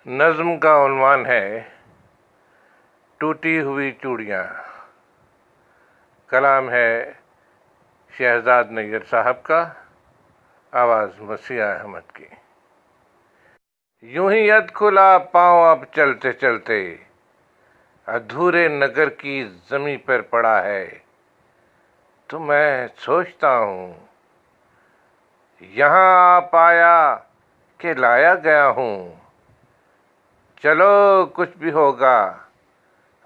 نظم کا عنوان ہے ٹوٹی ہوئی چوڑیاں۔ کلام ہے شہزاد نیّر صاحب کا، آواز مسیح احمد کی۔ یوں ہی ید کھلا پاؤں اب چلتے چلتے، ادھورے نگر کی زمیں پر پڑا ہے، تو میں سوچتا ہوں یہاں آ پایا کہ لایا گیا ہوں۔ چلو کچھ بھی ہوگا،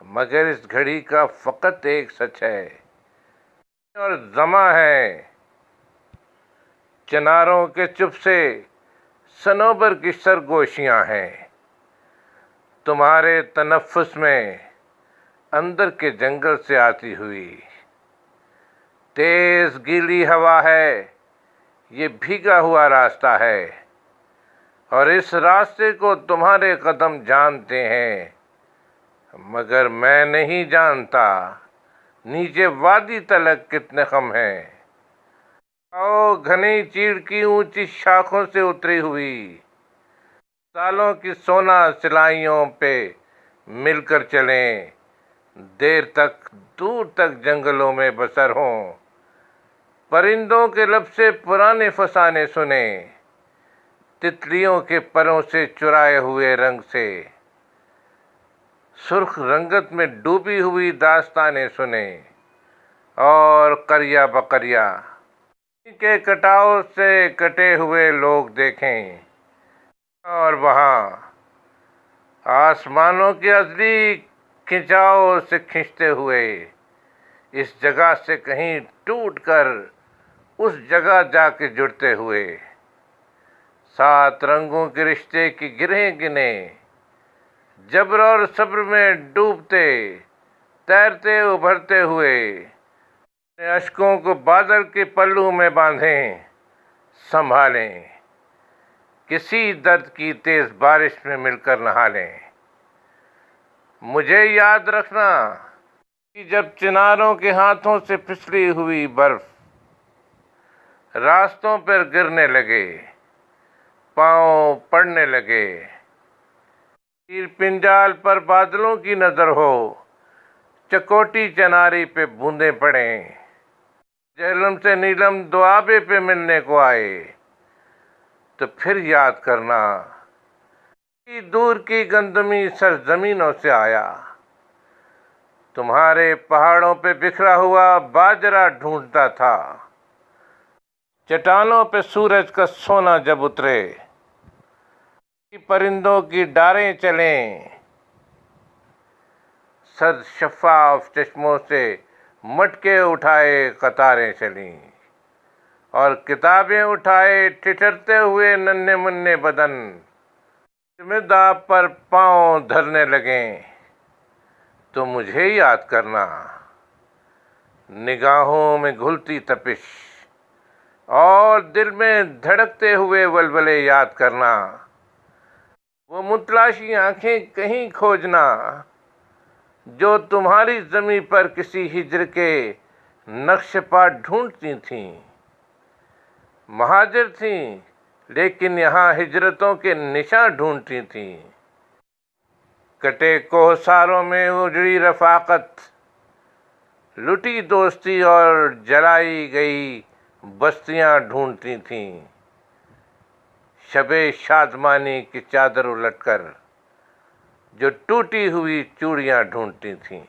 مگر اس گھڑی کا فقط ایک سچ ہے اور زماں ہے۔ چناروں کے چپ سے صنوبر کی سرگوشیاں ہیں، تمہارے تنفس میں اندر کے جنگل سے آتی ہوئی تیز گیلی ہوا ہے۔ یہ بھیگا ہوا راستہ ہے اور اس راستے کو تمہارے قدم جانتے ہیں، مگر میں نہیں جانتا نیچے وادی تلک کتنے خم ہیں۔ آؤ گھنی چیڑ کی اونچی شاخوں سے اتری ہوئی سالوں کی سونا سلائیوں پہ مل کر چلیں، دیر تک دور تک جنگلوں میں بسر ہوں، پرندوں کے لب سے پرانے فسانے سنیں، تتلیوں کے پروں سے چرائے ہوئے رنگ سے سرخ رنگت میں ڈوبی ہوئی داستانیں سنیں، اور قریہ بقریہ کے کٹاؤ سے کٹے ہوئے لوگ دیکھیں، اور وہاں آسمانوں کی ازلی کھنچاؤ سے کھنچتے ہوئے اس جگہ سے کہیں ٹوٹ کر اس جگہ جا کے جڑتے ہوئے 7 رنگوں کے رشتے کی گرہیں گنیں، جبر اور صبر میں ڈوبتے تیرتے ابھرتے ہوئے اپنے اشکوں کو بادل کے پلو میں باندھیں، سنبھالیں، کسی درد کی تیز بارش میں مل کر نہا لیں۔ مجھے یاد رکھنا کہ جب چناروں کے ہاتھوں سے پھسلی ہوئی برف راستوں پر گرنے لگے، پاؤں پڑنے لگے، تیر پنجال پر بادلوں کی نظر ہو، چکوٹی چناری پہ بوندیں پڑیں، جہلم سے نیلم دوآبے پہ ملنے کو آئے، تو پھر یاد کرنا کہ دور کی گندمی سرزمینوں سے آیا، تمہارے پہاڑوں پہ بکھرا ہوا باجرا ڈھونڈتا تھا۔ چٹانوں پہ سورج کا سونا جب اترے، پرندوں کی ڈاریں چلیں، سرد شفاف چشموں سے مٹکے اٹھائے قطاریں چلیں، اور کتابیں اٹھائے ٹھٹھرتے ہوئے ننھے منھے بدن مداح پر پاؤں دھرنے لگیں، تو مجھے یاد کرنا، نگاہوں میں گھلتی تپش اور دل میں دھڑکتے ہوئے ولولے یاد کرنا، وہ متلاشی آنکھیں کہیں کھوجنا جو تمہاری زمیں پر کسی ہجر کے نقش پا ڈھونڈتی تھیں۔ مہاجر تھیں لیکن یہاں ہجرتوں کے نشاں ڈھونڈتی تھیں۔ کٹے کوہساروں میں اجڑی رفاقت، لٹی دوستی اور جلائی گئی بستیاں ڈھونڈتی تھیں، شب شادمانی کی چادر الٹ کر جو ٹوٹی ہوئی چوڑیاں ڈھونڈتی تھیں۔